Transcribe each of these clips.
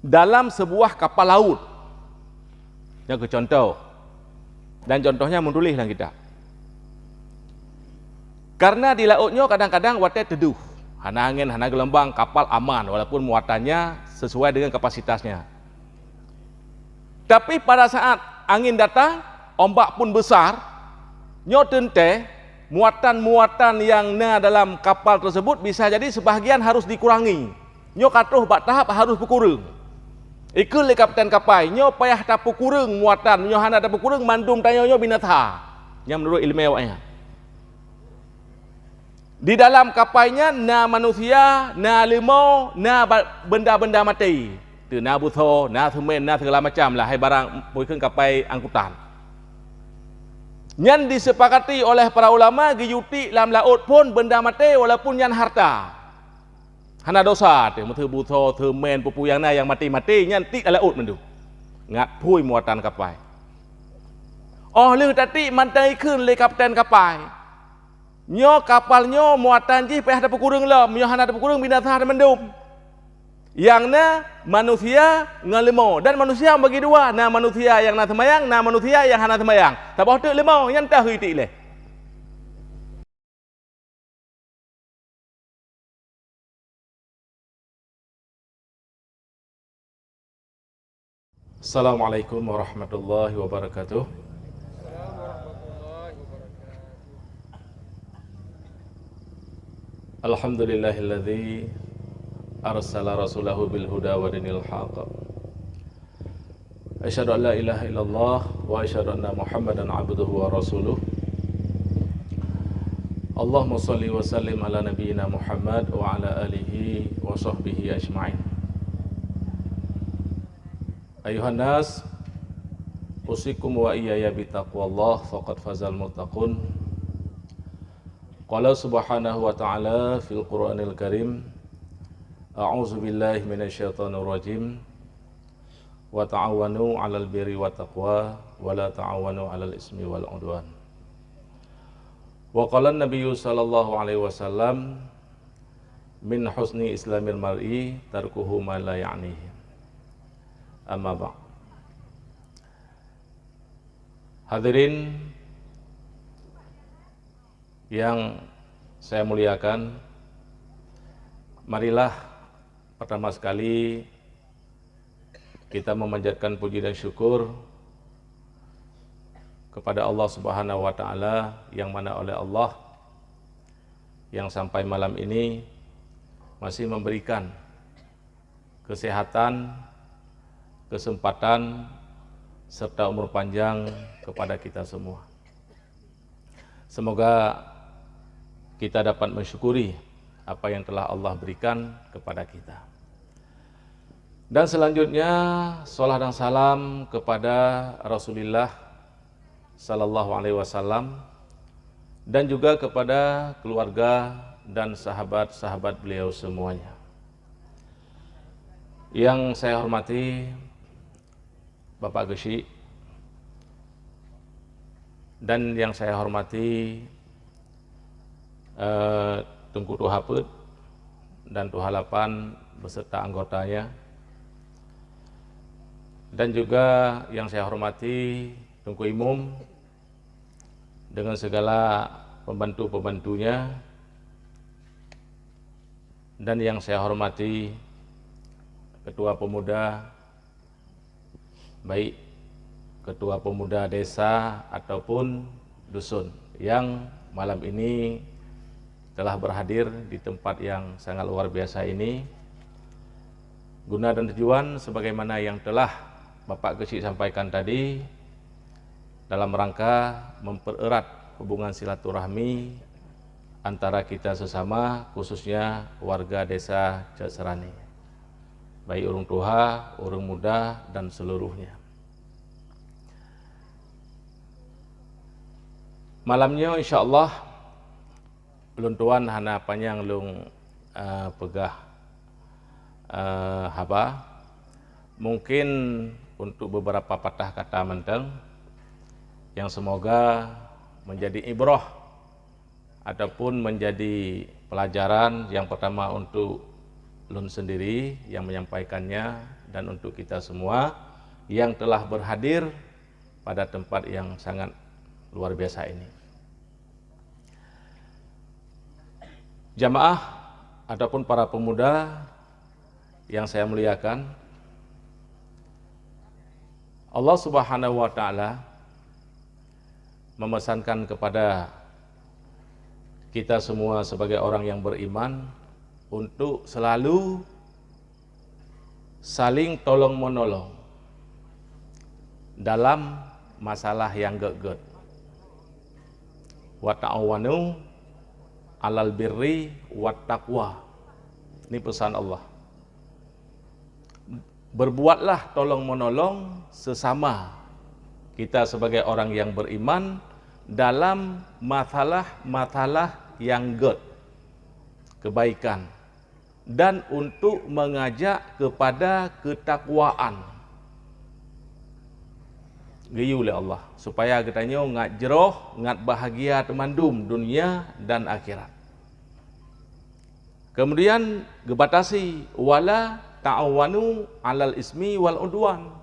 dalam sebuah kapal laut. Yang contoh, dan contohnya menulis dalam kitab. Karena di lautnya kadang-kadang watai teduh, hana angin, hana gelombang, kapal aman walaupun muatannya sesuai dengan kapasitasnya. Tapi pada saat angin datang, ombak pun besar, nyo tente muatan-muatan yang dalam kapal tersebut bisa jadi sebahagian harus dikurangi. Nyo katuh bak tahap harus berkurang. Ikut le kapten kapal, nyo payah tapu kurang muatan, nyo hana tapu kurang mandum tanyo nyo binatha. Yang menurut ilmiahnya. Di dalam kapalnya na manusia, na limau, na benda-benda mati. Tu na butho, na semen, na segala macam lah hai barang mungkin kapal angkutan. Yang disepakati oleh para ulama giyuti dalam laut pun benda mati walaupun yang harta. Hana dosa tu muthu butho, semen, pupu yang mati-mati yang ti laut mendu. Ngat pui muatan kapal. Oh lu tadi mantai kun le kapten kapal. Nyo kapalnya muatan ji payah ada kurang lah, nyo hana ada kurang binatang ada mendum. Yang manusia ngalimo dan manusia bagi dua, manusia yang nak semayang, manusia yang hana semayang. Tapi tu limau yang tahu itu le. Assalamualaikum warahmatullahi wabarakatuh. Alhamdulillahilladzi arsala rasulahu bil huda wa dinil haqq. Asyhadu an la ilaha illallah wa asyhadu anna Muhammadan abduhu wa rasuluh. Allahumma shalli wa sallim ala nabiyyina Muhammad wa ala alihi wa sahbihi ajma'in. Ayuhan nas, usikum wa iyaya bitaqwallah faqad fazal muttaqun. Qala subhanahu wa ta'ala fil Qur'anil Karim, a'udzu billahi minasyaitonir rajim, wa ta'awanu 'alal birri wat taqwa wa la ta'awanu 'alal ismi wal 'udwan. Wa qala an-nabiyyu sallallahu alaihi wasallam, min husni islamil mar'i tarkuhu ma la ya'nihi. Amma ba'. Hadirin yang saya muliakan, marilah pertama sekali kita memanjatkan puji dan syukur kepada Allah Subhanahu wa taala, yang mana oleh Allah yang sampai malam ini masih memberikan kesehatan, kesempatan serta umur panjang kepada kita semua. Semoga kita dapat mensyukuri apa yang telah Allah berikan kepada kita. Dan selanjutnya salat dan salam kepada Rasulullah sallallahu alaihi wasallam dan juga kepada keluarga dan sahabat-sahabat beliau semuanya. Yang saya hormati Bapak Geshi, dan yang saya hormati Tungku Tuhaput dan Tuhalapan beserta anggotanya, dan juga yang saya hormati Tungku Imum dengan segala pembantu-pembantunya, dan yang saya hormati Ketua Pemuda, baik Ketua Pemuda Desa ataupun Dusun yang malam ini telah berhadir di tempat yang sangat luar biasa ini, guna dan tujuan sebagaimana yang telah Bapak Geshi sampaikan tadi, dalam rangka mempererat hubungan silaturahmi antara kita sesama, khususnya warga desa Cek Serani, baik urung tua, urung muda, dan seluruhnya. Malamnya insyaallah Luntuan hana panjang lung pegah haba, mungkin untuk beberapa patah kata menteng yang semoga menjadi ibrah ataupun menjadi pelajaran yang pertama untuk Lun sendiri yang menyampaikannya, dan untuk kita semua yang telah berhadir pada tempat yang sangat luar biasa ini. Jamaah ataupun para pemuda yang saya muliakan, Allah Subhanahu wa taala memesankan kepada kita semua sebagai orang yang beriman untuk selalu saling tolong-menolong dalam masalah yang get-get. Wa ta'awanu 'alal birri wat taqwa. Ini pesan Allah. Berbuatlah tolong-menolong sesama kita sebagai orang yang beriman dalam masalah-masalah yang get, kebaikan, dan untuk mengajak kepada ketakwaan. Giyu oleh Allah supaya katanya ngat jeroh, ngat bahagia temandum dunia dan akhirat. Kemudian gebatasi wala ta'awanu 'alal ismi wal udwan.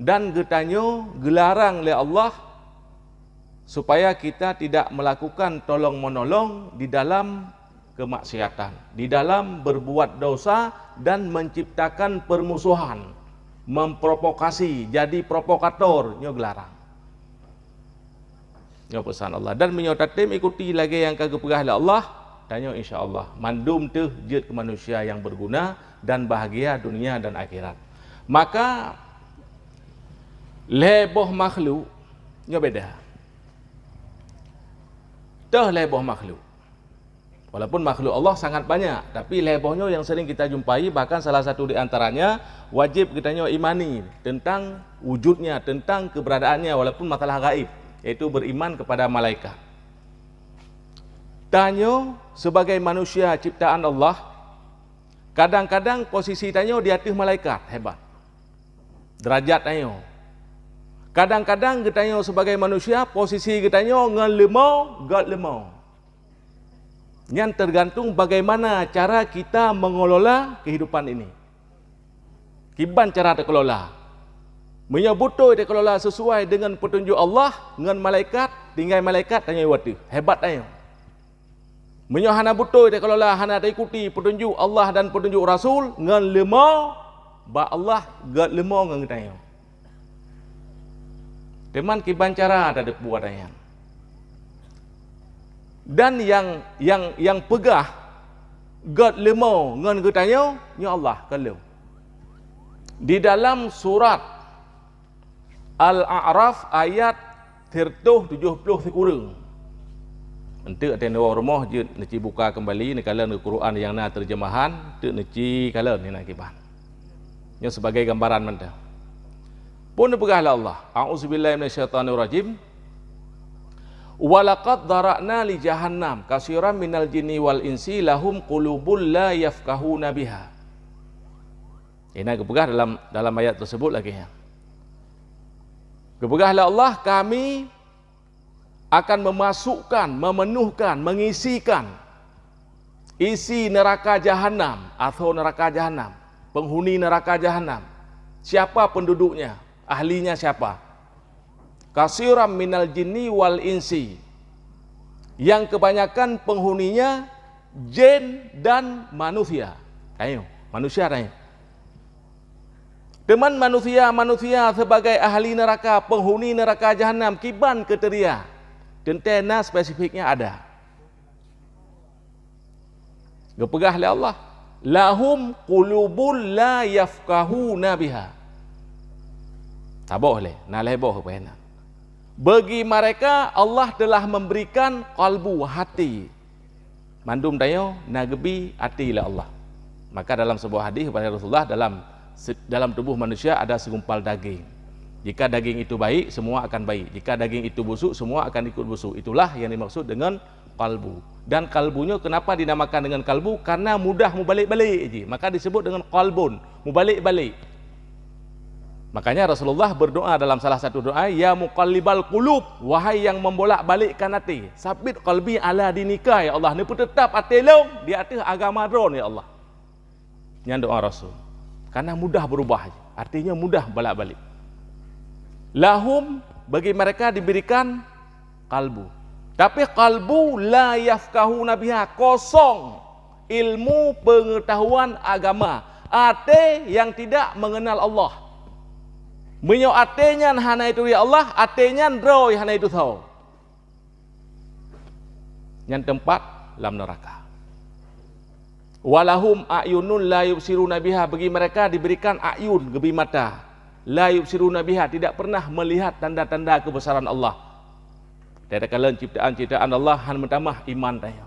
Dan getanyo gelarang oleh Allah supaya kita tidak melakukan tolong-menolong di dalam kemaksiatan, di dalam berbuat dosa dan menciptakan permusuhan, memprovokasi, jadi provokator, nyo gelarang. Nyo pesan Allah dan menyotatim ikuti lagi yang kagak pegah oleh Allah, dan nyo insyaallah mandum teh jid ke manusia yang berguna dan bahagia dunia dan akhirat. Maka leboh makhluk nyo beda. Teh leboh makhluk. Walaupun makhluk Allah sangat banyak, tapi lebohnya yang sering kita jumpai, bahkan salah satu di antaranya wajib kita imani tentang wujudnya, tentang keberadaannya walaupun masalah gaib, yaitu beriman kepada malaikat. Tanyo sebagai manusia ciptaan Allah, kadang-kadang posisi tanyo di atas malaikat, hebat. Derajat tanyo. Kadang-kadang kita sebagai manusia posisi kita ngelemau, gak lemau. Yang tergantung bagaimana cara kita mengelola kehidupan ini. Kiban cara dikelola. Menyebutu dikelola sesuai dengan petunjuk Allah, dengan malaikat, tinggal malaikat tanya wati. Hebat tanya. Menyohana butuh dikelola hana ikuti petunjuk Allah dan petunjuk Rasul, dengan lemau, ba Allah gak lemau dengan tanya. Teman kiban cara ada buat tanya. Dan yang pegah God lemau ngan getanya nya Allah kalau di dalam surat Al-A'raf ayat 70 sekurang nanti ada dua rumah je neci buka kembali ni kala ni Quran yang na terjemahan tu neci kala ni nak kiban nya sebagai gambaran menda pun pegahlah Allah a'udzubillahi minasyaitonirrajim. Walaqad dara'na li jahannam katsiran minal jinni wal insi lahum qulubul la yafqahuna biha. Ini kepegah dalam ayat tersebut lagi ya. Kepegahlah Allah, kami akan memasukkan, memenuhkan, mengisikan isi neraka jahanam atau neraka jahanam, penghuni neraka jahanam. Siapa penduduknya? Ahlinya siapa? Kasiram minal jinni wal insi, yang kebanyakan penghuninya jin dan manusia. Ayo, manusia ayo. Teman manusia sebagai ahli neraka, penghuni neraka jahanam, kiban kriteria. Tentena spesifiknya ada. Gepegah oleh Allah. Lahum qulubul la yafqahuna biha. Tak boleh, nak leboh apa enak. Bagi mereka Allah telah memberikan kalbu, hati. Mandum dayo nagebi hati lah Allah. Maka dalam sebuah hadis kepada Rasulullah, dalam tubuh manusia ada segumpal daging. Jika daging itu baik, semua akan baik. Jika daging itu busuk, semua akan ikut busuk. Itulah yang dimaksud dengan kalbu. Dan kalbunya kenapa dinamakan dengan kalbu? Karena mudah mubalik-balik je. Maka disebut dengan kalbun, mubalik-balik. Makanya Rasulullah berdoa dalam salah satu doa, ya muqallibal qulub, wahai yang membolak-balikkan hati, sabit qalbi ala dinika ya Allah. Ni pun tetap hati long di atas agama ron ya Allah. Yang doa Rasul. Karena mudah berubah, artinya mudah balik-balik. Lahum, bagi mereka diberikan kalbu, tapi kalbu la yafqahuna biha, kosong ilmu pengetahuan agama, ate yang tidak mengenal Allah. Menyo atenya hana itu ya Allah, atenya roy hana itu tahu. Yang tempat dalam neraka. Walahum ayunun la yubsiruna biha, bagi mereka diberikan ayun, gebi mata, la yubsiruna biha, tidak pernah melihat tanda-tanda kebesaran Allah. Tidak kala ciptaan Allah han mentamah iman tayo.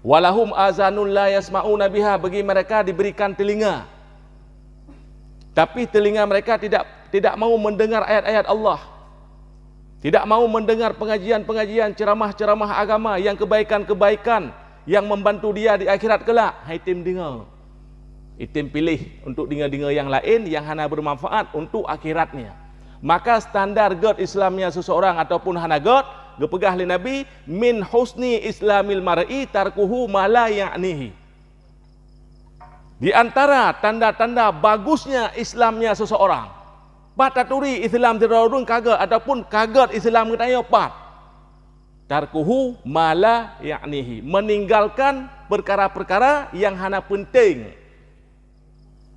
Walahum azanun la yasma'una biha, bagi mereka diberikan telinga, tapi telinga mereka tidak mau mendengar ayat-ayat Allah, tidak mau mendengar pengajian-pengajian, ceramah-ceramah agama yang kebaikan-kebaikan yang membantu dia di akhirat kelak. Itim dengar, itim pilih untuk dengar-dengar yang lain yang hana bermanfaat untuk akhiratnya. Maka standar God Islamnya seseorang ataupun hana God gepegah li Nabi, min husni islamil mar'i tarkuhu ma la ya'nihi. Di antara tanda-tanda bagusnya Islamnya seseorang, pataturi Islam terorun kagak ataupun kagak Islam ketanya pat. Tarkuhu mala ya'nihi, meninggalkan perkara-perkara yang hana penting.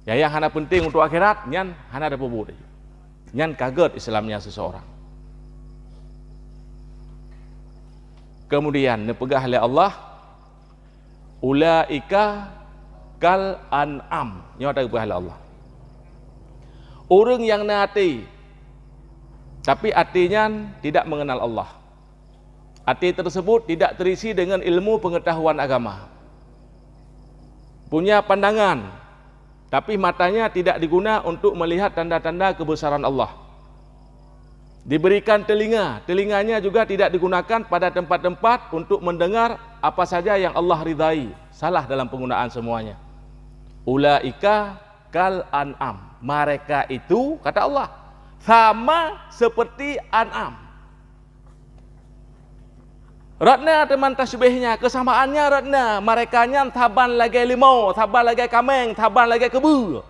Ya, yang hana penting untuk akhirat nyan hana ada pobot. Nyan kaget Islamnya seseorang. Kemudian nepegah oleh Allah, ulaika kal an'am. Nyo ada pegah oleh Allah. Orang yang nati tapi hatinya tidak mengenal Allah. Hati tersebut tidak terisi dengan ilmu pengetahuan agama. Punya pandangan, tapi matanya tidak diguna untuk melihat tanda-tanda kebesaran Allah. Diberikan telinga, telinganya juga tidak digunakan pada tempat-tempat untuk mendengar apa saja yang Allah ridai. Salah dalam penggunaan semuanya. Ulaika kal an'am. Mereka itu, kata Allah, sama seperti an'am. Ratna teman tasbihnya, kesamaannya ratna, merekanya taban lagi limau, taban lagi kameng, taban lagi kebu.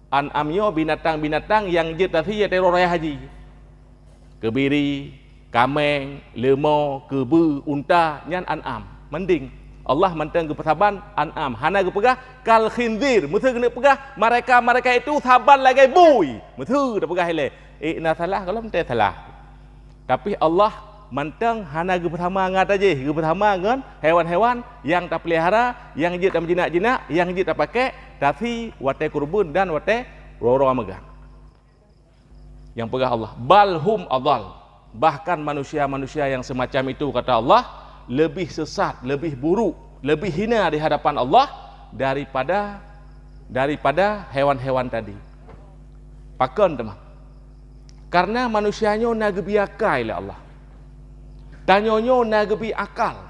An'amnya binatang-binatang yang jetati ya teror raya haji. Kebiri, kameng, limau, kebu, unta, nyan an'am. Mending Allah mentang kepetaban an'am. Hana kepegah kal khinzir, mutu kena pegah mereka itu taban lagi bui. Mutu dah pegah hele. Ina salah kalau mente salah. Tapi Allah mantang hana ge pertama ngat aja, ge pertama ngan hewan-hewan yang tak pelihara, yang je tak jinak-jinak, yang je tak pakai, tapi wate kurbun dan wate roro megang. Yang pegah Allah, balhum adal. Bahkan manusia-manusia yang semacam itu, kata Allah, lebih sesat, lebih buruk, lebih hina di hadapan Allah daripada hewan-hewan tadi. Pakan teman. Karena manusianya nagebiakai oleh Allah. Tanyonyo na gebi akal.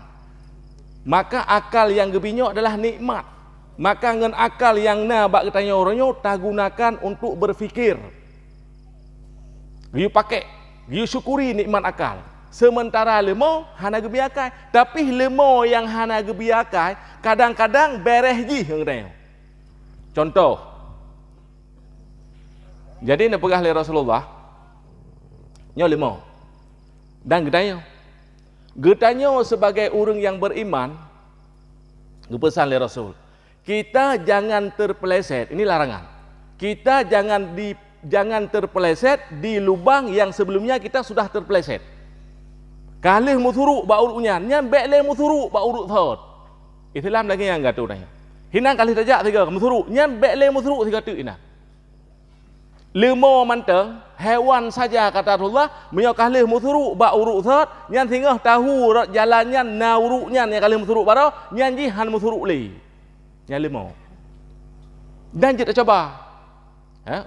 Maka akal yang gebinyo adalah nikmat. Maka ngan akal yang na bak tanya orangnya tak gunakan untuk berfikir. Giu pakai, giu syukuri nikmat akal. Sementara lemo hana gebi akai, tapi lemo yang hana gebi akai kadang-kadang bereh ji hang. Contoh. Jadi nak pegah li Rasulullah nyo lemo. Dan gedanya Getanya sebagai orang yang beriman, pesan oleh Rasul, kita jangan terpeleset, ini larangan. Kita jangan terpeleset di lubang yang sebelumnya kita sudah terpeleset. Kalih muthuruk ba uruknya, nyan bekle muthuruk ba uruk thot. Islam lagi yang gatu nanya. Hinang kalih tajak tiga muthuruk, nyan bekle muthuruk tiga tu ina. Limo manteng hewan saja kata Rasulullah menyo kalih muthuruk ba uruk thot, nyan tingah tahu jalannya nauruknya yang kalih muthuruk baro, nyan jihan muthuruk li. Nyan limo. Dan kita coba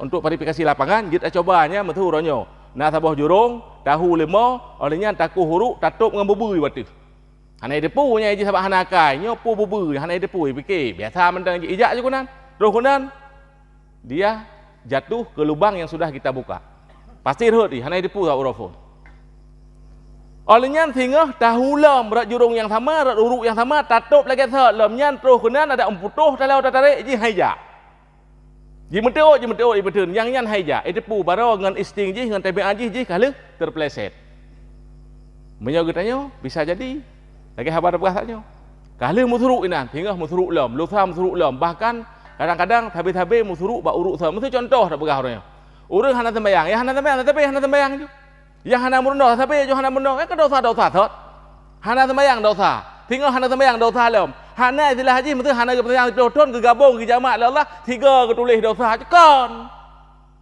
untuk verifikasi lapangan, kita cobanya muthurunyo. Na sabah jurung, tahu limo, olehnya taku huruk, tatup dengan bubui batu. Hanai depu nya ji sabah hanakai, nyo pu bubui, hanai depu fikir. Biasa mentang ijak je kunan. Terus kunan dia jatuh ke lubang yang sudah kita buka. Pasti rut di hanai depu tak urafun. Olehnya tingah tahu lam rat jurung yang sama, rat uruk yang sama, tatup lagi thot lam nyan terus kunan ada emputuh talau tarik ji haijak. Ji menteuk ibeteun yang nyan haija edepu baro ngan isting ji ngan tebe aji ji kale terpleset. Menyo getanyo bisa jadi lagi habar berasanya. Kale muthuruk inan, hingga muthuruk lom, lutha muthuruk lom, bahkan kadang-kadang tabe-tabe muthuruk ba uruk sa. Mesti contoh dak begah orangnya. Urang hana sembayang, ya hana sembayang, tapi hana sembayang ju. Yang hana murno, tapi jo hana murno, ke dosa-dosa thot. Hana sembayang dosa. Tinggal hana sembayang dosa lom. Hana istilah haji mesti hana ke sembayang doton ke gabung ke jamaah Allah, tiga ke tulis dosa cekon.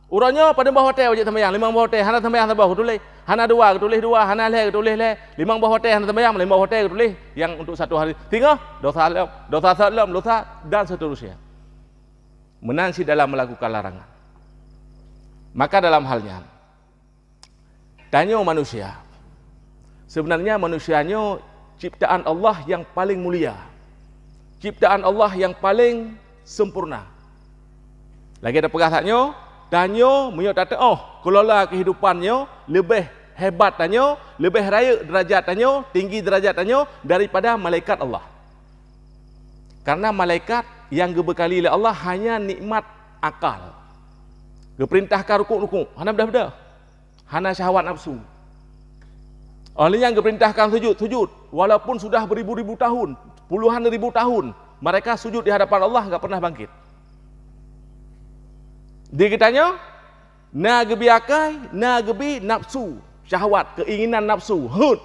Urangnya pada bawah hotel je sembayang, limang bawah hotel, hana sembayang sabah tulis. Hana dua ke tulis dua, hana le ke tulis le. Limang bawah hotel hana sembayang, limang hotel ke tulis yang untuk satu hari. Tinggal dosa lom, dosa dan seterusnya. Menansi dalam melakukan larangan. Maka dalam halnya tanya manusia, sebenarnya manusianya ciptaan Allah yang paling mulia, ciptaan Allah yang paling sempurna. Lagi ada perkataannya, tanya menyo kata kelola kehidupannya lebih hebat tanya, lebih raya derajat tanya, tinggi derajat tanya daripada malaikat Allah. Karena malaikat yang dibekali oleh Allah hanya nikmat akal. Geperintahkan rukuk-rukuk, hana beda-beda. Hana syahwat nafsu. Oleh yang geperintahkan sujud, walaupun sudah beribu-ribu tahun, puluhan ribu tahun, mereka sujud di hadapan Allah enggak pernah bangkit. Dia kitanya na gebi akai, na gebi nafsu, syahwat, keinginan nafsu, hud,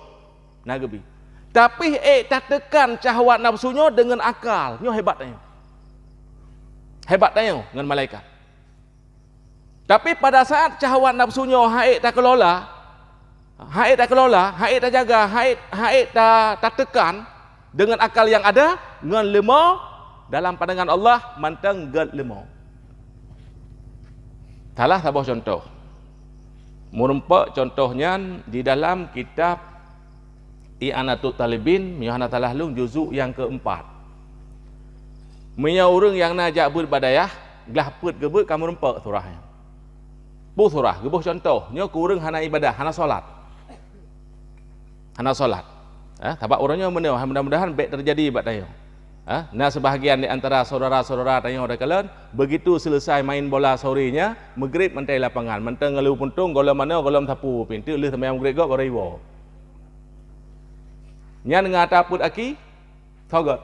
na gebi. Tapi tak tekan syahwat nafsunya dengan akal, nyo hebatnya. Hebatnya dengan malaikat. Tapi pada saat syahwat nafsunya haid tak kelola, haid tak jaga, haid tak tekan dengan akal yang ada, dengan lemah dalam pandangan Allah mantang gad lemah. Salah sebuah contoh. Merempak contohnya di dalam kitab I'anatul Talibin, Miyahana Talahlung juzuk yang keempat. Menyau orang yang najak berbadayah, gelah put gebut kamu rempak surahnya. Bu surah, gebuh contoh, nyo kurang hana ibadah, hana solat. Hana solat. Sebab orangnya meneu, mudah-mudahan baik terjadi buat tayo. Nah sebahagian di antara saudara-saudara tayo dekalan, begitu selesai main bola sorenya, maghrib mentai lapangan, menteng ngelu puntung, golem mana golem sapu, pintu leh sampai maghrib gak beriwo. Nyan ngata put aki, thogot.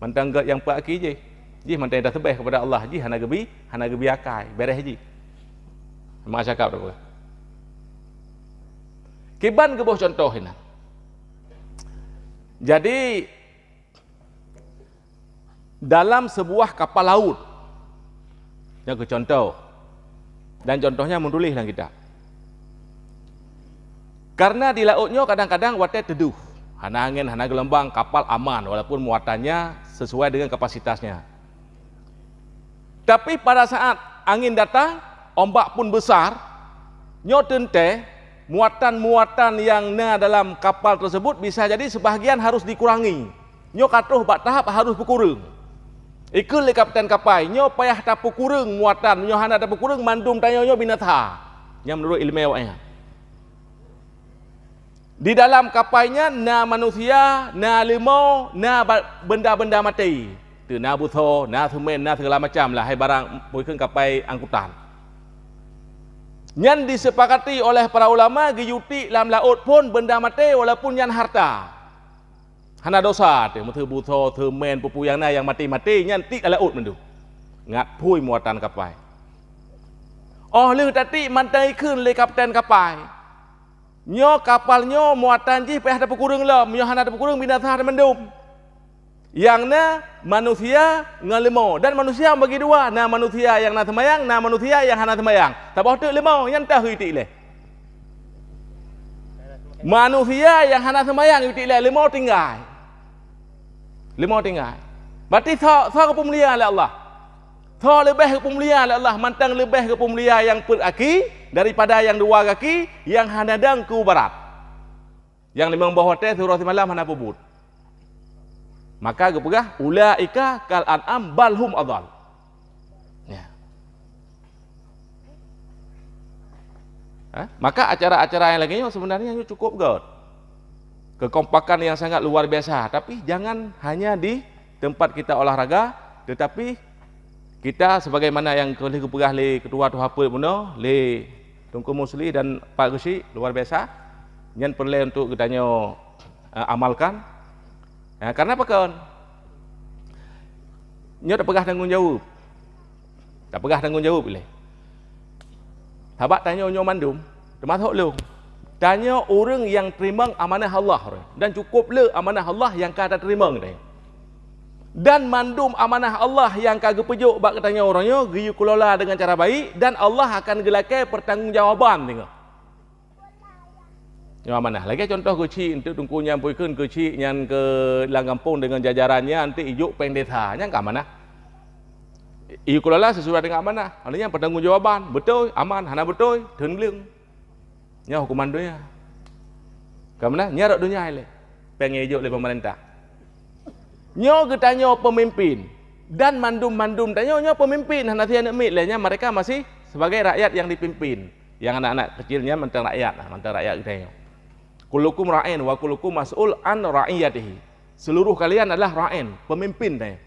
Menteng gak yang pak aki je. Ji mentai dah sebeh kepada Allah, ji hana gebi akai, beres ji. Mak cakap apa? Kiban gebuh contoh ini. Jadi dalam sebuah kapal laut, yang ke contoh, dan contohnya menulis lah kita. Karena di lautnya kadang-kadang watai teduh, hana angin, hana gelombang, kapal aman walaupun muatannya sesuai dengan kapasitasnya. Tapi pada saat angin datang, ombak pun besar, nyoten teh muatan-muatan yang dalam kapal tersebut bisa jadi sebahagian harus dikurangi. Nyo katuh bak tahap harus berkurang. Ikut le kapten kapal, nyo payah tapu kurang muatan, nyo hana tapu kurang mandum tanyo binatha. Yang menurut ilmiahnya. Di dalam kapalnya na manusia, na limau, na benda-benda mati. Tu na butho, na semen, na segala macam lah hai barang pun kapal angkutan. Yang disepakati oleh para ulama giyuti dalam laut pun benda mati walaupun yang harta. Hana dosa tu mesti butho themen pupuyang yang mati-mati nyan ti dalam laut mendu. Ngat pui muatan kapal. Oh leuh tadi mantai keun le kapten kapal. Nyo kapalnya muatan ji payah dapat kurang lah, nyo hana dapat kurang binatang mendum. Yang na manusia ngalemo dan manusia bagi dua, na manusia yang na semayang, na manusia yang hana semayang. Tabah tu lemau yang tahu itik le. Manusia yang hana semayang itik le lemau tinggal. Lemau tinggal. Berarti tha kepemuliaan oleh Allah. Tha lebih kepemuliaan oleh Allah, mantang lebih kepemuliaan yang peraki daripada yang dua kaki yang hana dang ke barat. Yang limang bawah teh surah malam hana pubut. Maka gepegah ulaika kal an'am balhum adal. Ya. Maka acara-acara yang lainnya sebenarnya cukup god. Kekompakan yang sangat luar biasa, tapi jangan hanya di tempat kita olahraga, tetapi Kita sebagaimana yang boleh kepegah le ketua tu apa puno le Tungku Musli dan Pak Gusi luar biasa. Nyan perlu untuk kita amalkan. Karena apa kan? Nyo tak pegah tanggung jawab. Tak pegah tanggung jawab le. Habak tanya nyo mandum, termasuk lu. Tanya orang yang terima amanah Allah dan cukup le amanah Allah yang kata terima ni. Dan mandum amanah Allah yang kagak pejuk bak katanya orangnya giyu kelola dengan cara baik dan Allah akan gelakai pertanggungjawaban tengok. Yang amanah. Lagi contoh kecil untuk tungku nyampuikeun kecil yang ke dalam kampung dengan jajarannya nanti ijuk pendeta nya ka amanah. Iyu kelola sesuai dengan amanah. Artinya pertanggungjawaban betul, aman, hana betul, deung. Nya hukuman dunia. Ka mana? Nya dunia le. Pengen ijuk le pemerintah. Nyo ketanya pemimpin dan mandum-mandum tanya nyo pemimpin nanti anak mitlenya mereka masih sebagai rakyat yang dipimpin, yang anak-anak kecilnya mentang rakyat kita. Kullukum ra'in wa kullukum mas'ul an ra'iyatihi. Seluruh kalian adalah ra'in, pemimpin tanya.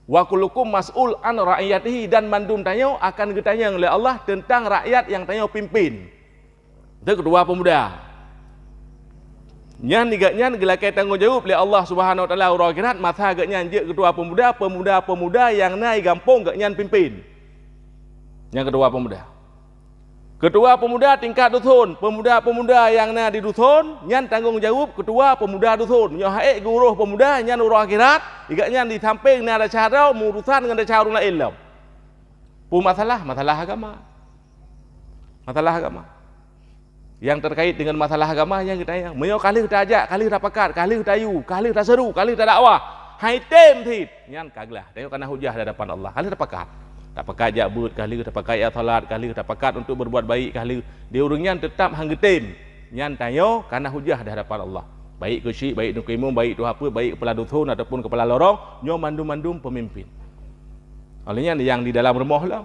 Wa kullukum mas'ul an ra'iyatihi dan mandum tanya akan ditanya oleh Allah tentang rakyat yang tanya pimpin. Itu kedua pemuda. Nyan nigaknya gelakai tanggungjawab oleh Allah Subhanahu wa taala urang akhirat masa agaknya je ketua pemuda yang naik gampung gaknya pimpin. Yang kedua pemuda. Ketua pemuda tingkat dusun, pemuda-pemuda yang na di dusun nyan tanggungjawab ketua pemuda dusun. Nyo haik guruh pemuda nyan urang akhirat igaknya di samping na ada cara urusan dengan ada cara lain lah. Masalah agama. Masalah agama. Yang terkait dengan masalah agama yang kita yang menyo kali kita ajak, kali kita pakat, kali kita ayu, kali kita seru, kali kita dakwah. Hai tem thit. Nyan kaglah. Tengok kana hujah di hadapan Allah. Kali kita pakat. Tak pakat jak but, kali kita pakat ya salat, kali kita pakat untuk berbuat baik, kali dia urungnya tetap hang getem. Nyan tayo kana hujah di hadapan Allah. Baik ke syik, baik nukimum, baik tu apa, baik kepala dusun ataupun kepala lorong, nyo mandum-mandum pemimpin. Olehnya yang di dalam rumah lah.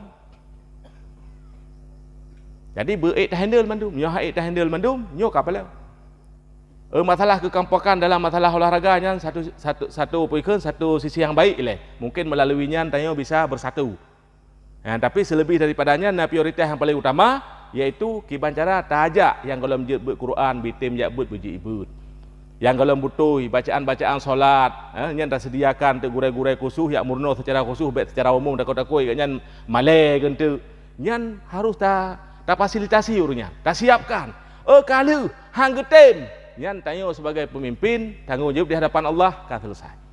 Jadi berik tak handle mandum, nyo haik tak handle mandum, nyo kapala. Masalah kekampukan dalam masalah olahraganya satu sisi yang baik le. Mungkin melaluinya tanya bisa bersatu. Tapi selebih daripadanya prioritas yang paling utama yaitu kibancara tajak yang kalau menjebut Quran bitim jakbut buji ibut. Yang kalau butuh bacaan-bacaan solat, yang dah sediakan untuk gurai-gurai khusus yang murno secara khusus secara umum dak takoi yang malai gentu. Yang harus tak fasilitasi urusnya, tak siapkan. Kalau hang getem, yang tanya sebagai pemimpin tanggungjawab di hadapan Allah kan selesai.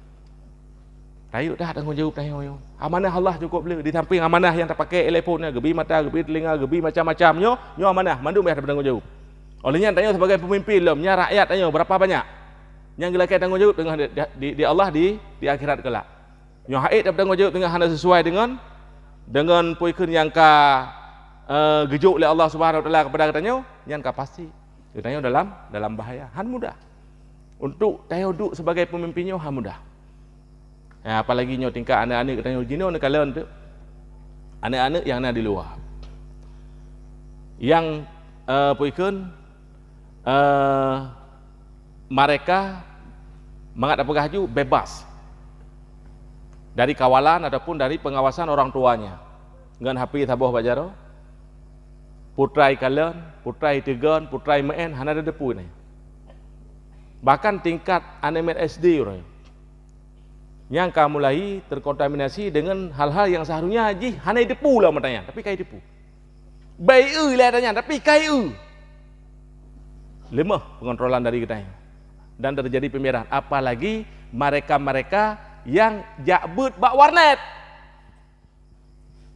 Tayu dah tanggungjawab tanya yo. Amanah Allah cukup le. Di samping amanah yang terpakai telefonnya, gebi mata, gebi telinga, gebi macam-macamnya, nyo amanah, mandum dah bertanggungjawab. Olehnya tanya sebagai pemimpin lom, nya rakyat tanya berapa banyak. Yang gelakai tanggungjawab dengan di Allah di akhirat kelak. Nyo haid dapat tanggungjawab dengan hana sesuai dengan poikeun yang gejuk oleh Allah Subhanahu wa taala kepada katanya yang pasti katanya dalam bahaya han mudah untuk tayo duduk sebagai pemimpinnya han mudah apalagi nyo tingkat anak-anak katanya jino ne kalian tu anak-anak yang ada di luar yang poikeun mereka mengat pegah ju bebas dari kawalan ataupun dari pengawasan orang tuanya dengan HP taboh bajaro putrai kalian, putrai tegan, putrai meen, hana ada depu ni. Bahkan tingkat anak SD orang yang kamu mulai terkontaminasi dengan hal-hal yang seharusnya haji hana depu lah matanya, tapi kai depu. Baik lah tanya, tapi kai lemah pengontrolan dari kita dan terjadi pembiaran. Apalagi mereka-mereka yang jakbut bak warnet,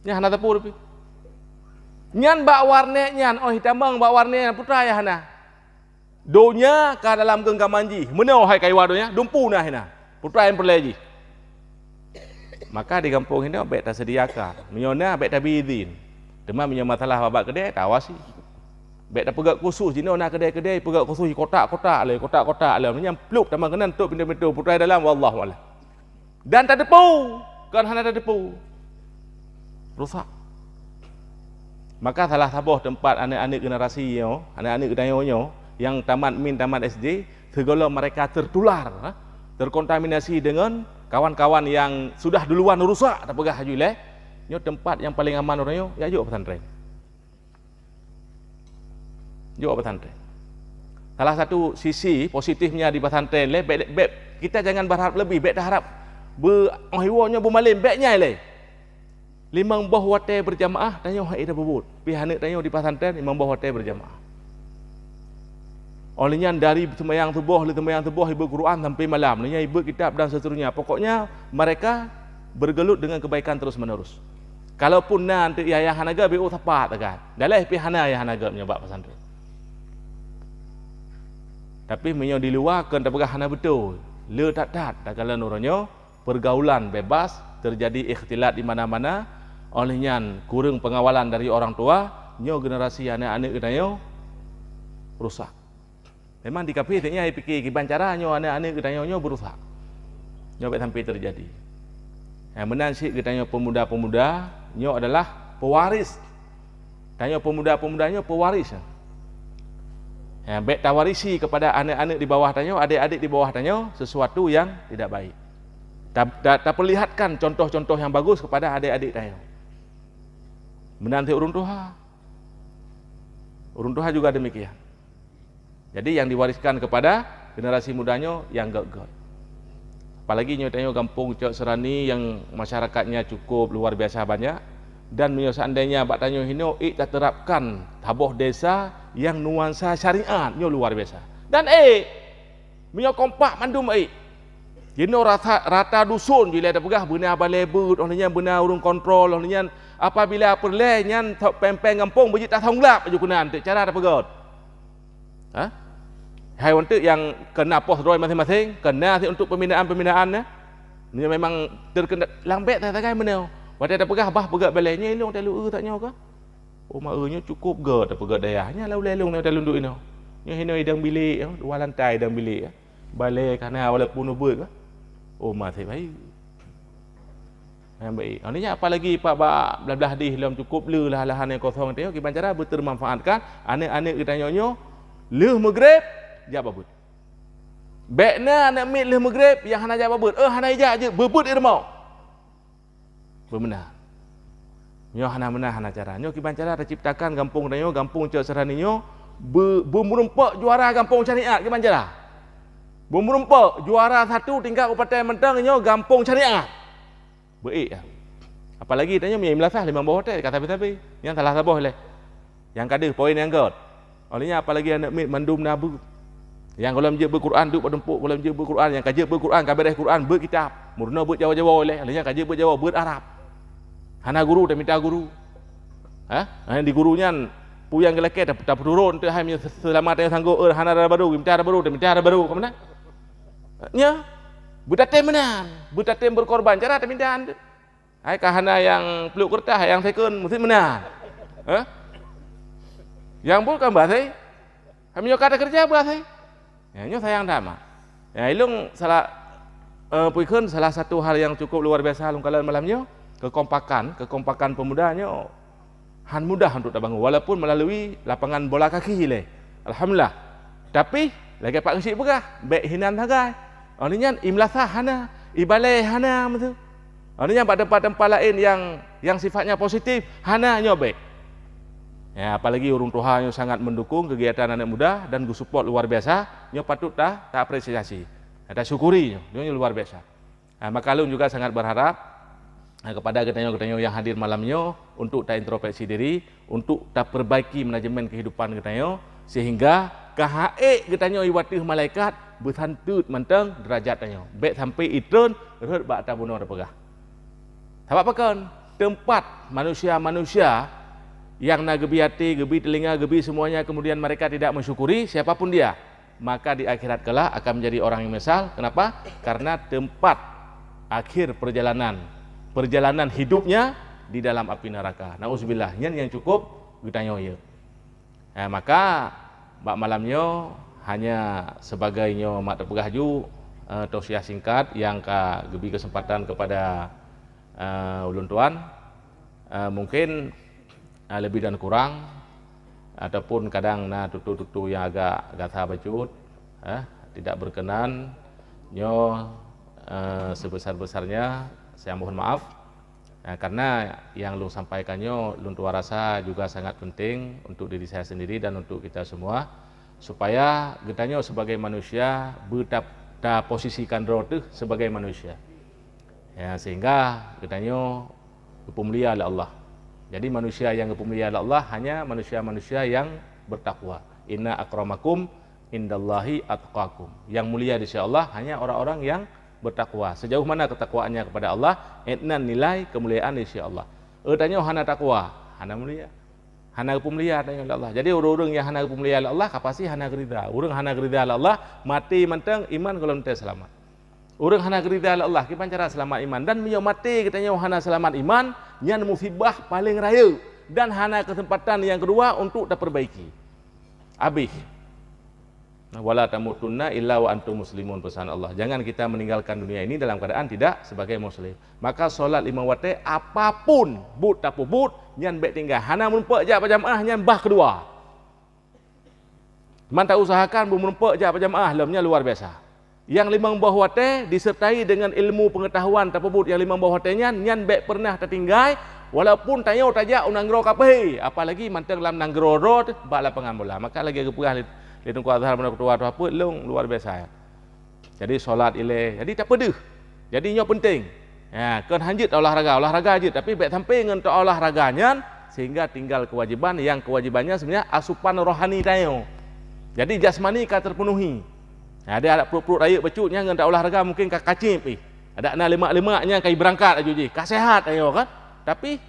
yang hana depu tapi. Nyan bak warnet nyan hitamang bak warnet putra ya hana donya ka dalam genggamanji menau hai kaiwa donya dumpu nah hina putra yang perleji maka di kampung ini baik tak sediakan menyona baik tak bizin demam punya masalah babak kedai tawasi baik tak pegak khusus jino nak kedai-kedai pegak khusus kotak-kotak le menyam pluk tamang kenan tok pintu-pintu putra dalam wallahu a'lam dan tak depu kan hana tak depu rusak. Maka salah satu tempat anak-anak generasi anak-anak gedayonyo yang tamat SD, segala mereka tertular, terkontaminasi dengan kawan-kawan yang sudah duluan rusak tak pegah haju le. nyo tempat yang paling aman orang nyo, ya yuk pesantren. Yuk pesantren. Salah satu sisi positifnya di pesantren le, kita jangan berharap lebih, dah harap berhiwanya bermalim, baiknya le. Limang buah hotel berjamaah, tanya hai dah berbut. Pihak tanya di pesantren limang buah hotel berjamaah. Olehnya dari sembahyang subuh ibu Quran sampai malam, olehnya ibu kitab dan seterusnya. Pokoknya mereka bergelut dengan kebaikan terus menerus. Kalaupun nanti ayah hanaga biu tepat kan. Dalam pihak ayah hanaga menyebab pesantren. Tapi menyo di luar kan tak pegah hana betul. Le tak kalau orangnya pergaulan bebas, terjadi ikhtilat di mana-mana, olehnya kurang pengawalan dari orang tua, nyo generasi anak-anak kita nyo rusak. Memang di kapitnya fikir kiban cara nyo anak-anak kita nyo berusak. Nyo sampai terjadi. Yang menasik kita nyo pemuda-pemuda nyo adalah pewaris. Tanya pemuda-pemudanya pewaris. Ya, baik tawarisi kepada anak-anak di bawah tanya, adik-adik di bawah tanya sesuatu yang tidak baik. Tak perlihatkan contoh-contoh yang bagus kepada adik-adik tanya. Menanti urun tuha juga demikian. Jadi yang diwariskan kepada generasi mudanya yang gagah. Apalagi nyatanya kampung Cok Serani yang masyarakatnya cukup luar biasa banyak. Dan seandainya bak tanyo hino tak terapkan taboh desa yang nuansa syariat nyo luar biasa. Dan menyo kompak mandum hino rata dusun bila ada pegah benar balebut onnya benar urung kontrol onnya apabila perle nyan pempeng kampung bejit tak songlap aju kunan tu cara ada pegot. Ha? Hai untuk yang kena pos roy masing-masing, kena untuk pembinaan-pembinaan ni memang terkena lambek tak tagai menau. Pada ada pegah bah pegak balainya ilung telu tak nyaw ka. Oh mak nya cukup ge tak pegak dayahnya lalu lelung nak telu nduk ino. Nya hino idang bilik dua lantai idang bilik. Balai kana walaupun ubut ka. Oh mak baik. Yang baik. Aninya apalagi pak ba belah di dalam cukup le lahan yang kosong tengok kiban cara bermanfaatkan anak-anak kita nyonyo leh maghrib jawab babut. Baiknya anak mit leh maghrib yang hana jawab babut. Hana ijak je bebut irmau. Benar. Nyo hana menah hana cara. Nyo kiban cara terciptakan kampung danyo, kampung Cok Serani nyo bermerempak juara kampung syariat kiban cara. Bermerempak juara satu tingkat Kabupaten Mentang nyo kampung syariat. Baik ah. Apalagi danyo punya imlasah 5 bawah hotel kata tapi yang salah sabah le. Yang kada poin yang god. Olehnya apalagi anak mit mandum nabu. Yang kalau menjadi berquran duk berdempuk, kalau menjadi berquran yang kaji berquran, kabar Quran berkitab, murna ber Jawa-Jawa oleh, olehnya kaji ber Jawa ber Arab. Hana guru dan minta guru. Di gurunya puyang gelake tak turun tu hai selamat yang sanggup hana ada baru, minta ada baru ke mana? Nya butatem menan, butatem berkorban cara tak minta. Hai kahana yang peluk kertas yang second mesti menan. Yang bukan bahasa. Kami kata kerja bahasa. Ya nyo sayang dama. Ya ilung salah puikeun salah satu hal yang cukup luar biasa lung kalian malamnya kekompakan pemudanya han mudah untuk bangun walaupun melalui lapangan bola kaki le. Alhamdulillah. Tapi lagi pak ngisi begah baik hinan hagai. Oninya imlasah hana, ibalai hana betul. Oninya pada tempat lain yang sifatnya positif hana nyo baik. Ya apalagi urung tuha nyo sangat mendukung kegiatan anak muda dan gu support luar biasa, nyo patut tak apresiasi. Ada syukuri nyo luar biasa. Maka lung juga sangat berharap kepada ketanyo-ketanyo yang hadir malamnya untuk tak introspeksi diri, untuk tak perbaiki manajemen kehidupan ketanyo sehingga KHE ketanyo iwatih malaikat bersantut menteng derajat tanyo. Baik sampai itun rut bak tabuno pegah. Sebab pakan tempat manusia-manusia yang nak gebi hati, gebi telinga, gebi semuanya kemudian mereka tidak mensyukuri siapapun dia, maka di akhirat kelak akan menjadi orang yang menyesal. Kenapa? Karena tempat akhir perjalanan hidupnya di dalam api neraka. Nauzubillah. Yang cukup ditanya ya. Maka bak malamnya hanya sebagainya mak terpegahju tausiah singkat yang ka gebi kesempatan kepada ulun tuan mungkin lebih dan kurang ataupun kadang tutu-tutu yang agak gatha bacut tidak berkenan nyo sebesar-besarnya saya mohon maaf. Karena yang lu sampaikannya lu tua rasa juga sangat penting untuk diri saya sendiri dan untuk kita semua, supaya getanya sebagai manusia berda posisikan roh sebagai manusia. Ya, sehingga getanya pemulia oleh Allah. Jadi manusia yang pemulia oleh Allah hanya manusia-manusia yang bertakwa. Inna akramakum indallahi atqakum. Yang mulia di sisi Allah hanya orang-orang yang bertakwa. Sejauh mana ketakwaannya kepada Allah, etnan nilai kemuliaan di sisi Allah. Tanya hana takwa, hana mulia. Hana pemulia tanya oleh Allah. Jadi orang-orang yang hana pemulia oleh Allah kapasi hana gerida. Orang hana gerida oleh Allah mati mentang iman kalau ente selamat. Orang hana gerida oleh Allah kipan cara selamat iman dan menyo mati katanya hana selamat iman nyan musibah paling raya dan hana kesempatan yang kedua untuk terperbaiki. Habis. Wala tamutunna illa wa antum muslimun, pesan Allah. Jangan kita meninggalkan dunia ini dalam keadaan tidak sebagai muslim. Maka solat 5 waktu apapun but tapu but nyan baik tinggal. Hana menumpak je berjamaah nyan bah kedua. Mantap usahakan menumpak je berjamaah lemnya luar biasa. Yang 5 buah waktu disertai dengan ilmu pengetahuan tapu but yang 5 buah waktu nyan baik pernah tertinggal walaupun tanya tajak unanggro kape apalagi mantap dalam nanggro road bala pengambola. Maka lagi kepugah itu kuat azhar mana ketua apa long luar biasa. Jadi solat ile jadi tak pedih. Jadi nyo penting. Ya, kan hanjit olahraga aja tapi baik sampai untuk olahraganya sehingga tinggal kewajiban yang kewajibannya sebenarnya asupan rohani tayo. Jadi jasmani ka terpenuhi. Ya, ada perut raya becutnya ngan olahraga mungkin ka kacip Ada na lemak-lemaknya kai berangkat aja ji. Ka sehat tayo kan. Tapi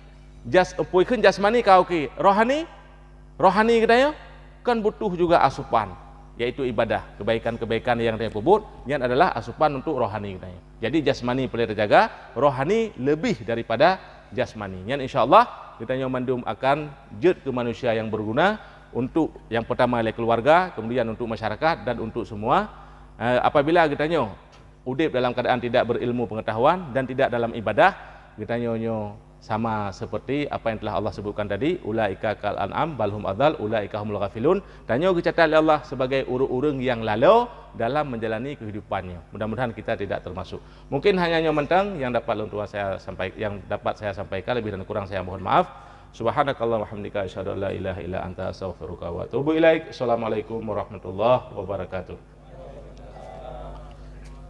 poikeun jasmani ka okey. Rohani kita kan butuh juga asupan, yaitu ibadah, kebaikan-kebaikan yang dia pebut, yang adalah asupan untuk rohani kita. Jadi jasmani perlu terjaga, rohani lebih daripada jasmani. Yang insyaallah kita mandum akan jed ke manusia yang berguna untuk yang pertama oleh keluarga, kemudian untuk masyarakat dan untuk semua. Apabila kita udip dalam keadaan tidak berilmu pengetahuan dan tidak dalam ibadah, kita sama seperti apa yang telah Allah sebutkan tadi, ulaika kal an'am balhum adzal ulaika humul ghafilun. Tanya dicatat oleh Allah sebagai urang-urang yang lalu dalam menjalani kehidupannya. Mudah-mudahan kita tidak termasuk. Mungkin hanya mentang yang dapat saya sampaikan, lebih dan kurang saya mohon maaf. Subhanakallah wa hamdika asyhadu an la ilaha illa anta astaghfiruka wa atubu ilaik. Assalamualaikum warahmatullahi wabarakatuh.